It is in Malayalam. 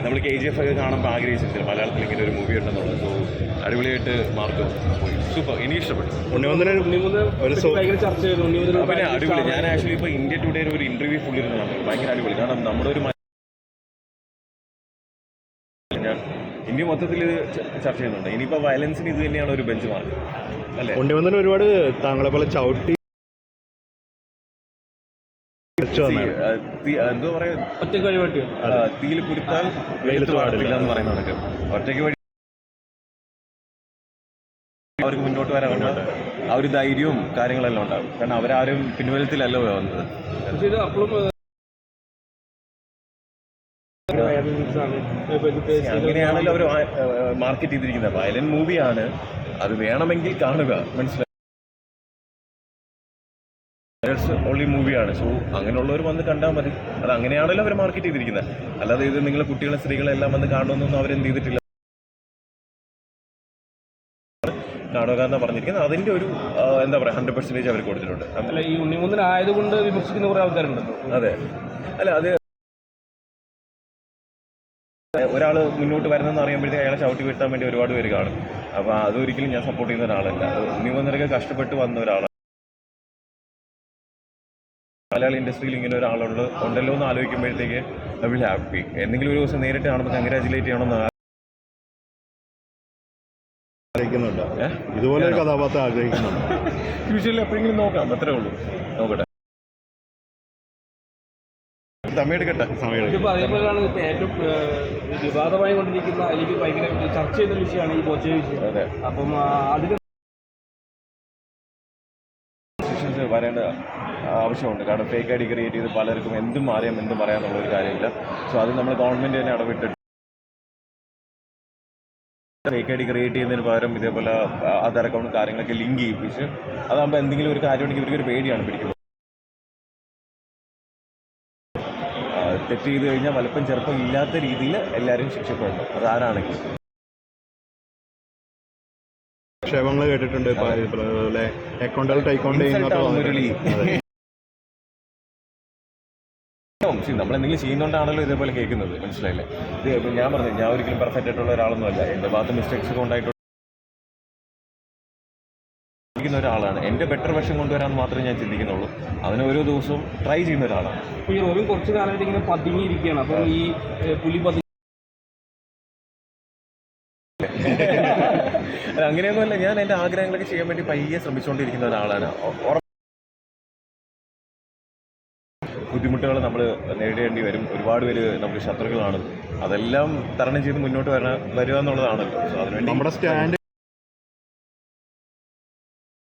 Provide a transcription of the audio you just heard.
നമ്മൾ KGF ഒക്കെ കാണുമ്പോൾ ആഗ്രഹിച്ചിട്ടില്ല മലയാളത്തിൽ ഇങ്ങനെ ഒരു മൂവി ഉണ്ടെന്നുള്ളത്. സോ അടിപൊളിയായിട്ട് മാർക്ക് പോയി. സൂപ്പർ, എനിക്ക് ഇഷ്ടപ്പെട്ടു. പിന്നെ അടിപൊളി. ഞാൻ ആക്ച്വലി ഇപ്പോൾ ഇന്ത്യ ടുഡേ ഒരു ഇന്റർവ്യൂ ഫുൾ ഇരുന്ന് കണ്ടു. ഭയങ്കര അടിപൊളി. കാരണം നമ്മുടെ ഒരു ഞാൻ ഇന്ത്യ മൊത്തത്തിൽ ചർച്ച ചെയ്യുന്നുണ്ട്. ഇനിയിപ്പോൾ വയലൻസിന് ഇത് തന്നെയാണ് ഒരു ബെഞ്ച് മാർക്ക് അല്ലേ? ഉണ്ണിമന്ദൻ ഒരുപാട് താങ്കളെ പോലെ ചവിട്ടി എന്തോ പറയാ, തീയിൽ കുരുത്താൽ വെയിലത്ത് പാടില്ല എന്ന് പറയുന്നതൊക്കെ. ഒറ്റയ്ക്ക് വഴി അവർക്ക് മുന്നോട്ട് വരാനുണ്ട്. ആ ഒരു ധൈര്യവും കാര്യങ്ങളെല്ലാം ഉണ്ടാകും. കാരണം അവരാരും പിൻവലത്തിലല്ലോ വന്നത്. അങ്ങനെയാണല്ലോ അവർ മാർക്കറ്റ് ചെയ്തിരിക്കുന്നത്. വയലന്റ് മൂവിയാണ്, അത് വേണമെങ്കിൽ കാണുക, മനസ്സിലായി. ഓൺലി മൂവിയാണ്. സോ അങ്ങനെയുള്ളവർ വന്ന് കണ്ടാൽ മതി. അത് അങ്ങനെയാണല്ലോ അവർ മാർക്കറ്റ് ചെയ്തിരിക്കുന്നത്. അല്ലാതെ ഇത് നിങ്ങൾ കുട്ടികളെ സ്ത്രീകളെല്ലാം വന്ന് കാണണമെന്നൊന്നും അവരെന്ത് ചെയ്തിട്ടില്ല. കാണുക എന്നാണ് പറഞ്ഞിരിക്കുന്നത്. അതിന്റെ ഒരു എന്താ പറയുക 100% അവർ കൊടുത്തിട്ടുണ്ട്. ഈ ഉണ്ണിമൂന്നൻ ആയതുകൊണ്ട് വിമർശിക്കുന്ന കുറേ ആൾക്കാരുണ്ടല്ലോ. അതെ, അല്ല അത് ഒരാൾ മുന്നോട്ട് വരുന്നതെന്ന് അറിയുമ്പോഴത്തേക്ക് അയാളെ ചവിട്ടി വീഴ്ത്താൻ വേണ്ടി ഒരുപാട് പേര് കാണും. അപ്പോൾ അതൊരിക്കലും ഞാൻ സപ്പോർട്ട് ചെയ്യുന്ന ഒരാളല്ല. ഉണ്ണിമൂന്നനൊക്കെ കഷ്ടപ്പെട്ട് വന്ന ഒരാളാണ്. മലയാള ഇൻഡസ്ട്രിയിൽ ഇങ്ങനെ ഉണ്ടല്ലോ എന്ന് ആലോചിക്കുമ്പോഴത്തേക്ക് ഐ വിൽ ഹാപ്പി. എന്തെങ്കിലും ഒരു ദിവസം നേരിട്ട് കാണുമ്പോൾ കൺഗ്രാജുലേറ്റ് ചെയ്യണമെന്ന് ആഗ്രഹിക്കുന്നുണ്ടോ? ഇതുപോലെ ഒരു കഥാപാത്രം ആഗ്രഹിക്കുന്നുണ്ടോ? ഫ്യൂച്ചറിൽ എപ്പോഴെങ്കിലും നോക്കാം, അത്രേ ഉള്ളൂ. നോക്കട്ടെ, സമയമെടുക്കട്ടെ. അതേപോലെയാണ് ഇപ്പോൾ ഏറ്റവും വിവാദമായി കൊണ്ടിരിക്കുന്ന, അല്ലെങ്കിൽ ഭയങ്കര ചർച്ച ചെയ്യുന്ന വിഷയമാണ് ഈ ബോച്ചെ വിഷയം. അതെ, അപ്പം അതിന് വരേണ്ട ആവശ്യമുണ്ട്. കാരണം ഫേക്ക് ഐഡി ക്രിയേറ്റ് ചെയ്ത് പലർക്കും എന്തും അറിയാം എന്തും പറയാമെന്നുള്ളൊരു കാര്യമില്ല. സോ അത് നമ്മൾ ഗവൺമെൻറ് തന്നെ ഇടപെട്ടിട്ട് ഫേക്ക് ഐഡി ക്രിയേറ്റ് ചെയ്യുന്നതിന് പകരം ഇതേപോലെ ആധാർ അക്കൗണ്ട് കാര്യങ്ങളൊക്കെ ലിങ്ക് ചെയ്യിപ്പിച്ച് അതാകുമ്പോൾ എന്തെങ്കിലും ഒരു കാര്യമുണ്ടെങ്കിൽ ഇവർക്കൊരു പേടിയാണ് പിടിക്കുന്നത്. തെറ്റ് ചെയ്ത് കഴിഞ്ഞാൽ വലുപ്പം ചെറുപ്പം ഇല്ലാത്ത രീതിയിൽ എല്ലാവരും ശിക്ഷപ്പെടണം, അത് ആരാണെങ്കിലും. ക്ഷേമങ്ങൾ കേട്ടിട്ടുണ്ട്, അക്കൗണ്ടുകൾ ടൈക്കൗണ്ട് നമ്മളെന്തെങ്കിലും ചെയ്യുന്നതുകൊണ്ടാണല്ലോ ഇതേപോലെ കേൾക്കുന്നത്, മനസ്സിലായില്ലേ? ഇത് ഞാൻ പറഞ്ഞു, ഞാൻ ഒരിക്കലും പെർഫെക്റ്റ് ആയിട്ടുള്ള ഒരാളൊന്നുമല്ല. എൻ്റെ ഭാഗത്ത് മിസ്റ്റേക്സ് ഒക്കെ ഉണ്ടായിട്ടുള്ള ഒരാളാണ്. എൻ്റെ ബെറ്റർ വെർഷൻ കൊണ്ടുവരാൻ മാത്രമേ ഞാൻ ചിന്തിക്കുന്നുള്ളൂ. അതിന് ഓരോ ദിവസവും ട്രൈ ചെയ്യുന്ന ഒരാളാണ്. ഈ റോബിൻ കുറച്ച് കാലമായിട്ട് ഇങ്ങനെ പതുങ്ങിയിരിക്കുകയാണ്. അപ്പം ഈ പുലി അങ്ങനെയൊന്നുമല്ല. ഞാൻ എൻ്റെ ആഗ്രഹങ്ങളൊക്കെ ചെയ്യാൻ വേണ്ടി പയ്യെ ശ്രമിച്ചുകൊണ്ടിരിക്കുന്ന ഒരാളാണ്. ബുദ്ധിമുട്ടുകൾ നമ്മൾ നേരിടേണ്ടി വരും. ഒരുപാട് പേര് നമുക്ക് ശത്രുക്കളാണ്. അതെല്ലാം തരണം ചെയ്ത് മുന്നോട്ട് വരിക എന്നുള്ളതാണല്ലോ. സോ അതിനുവേണ്ടി നമ്മുടെ സ്റ്റാൻഡ്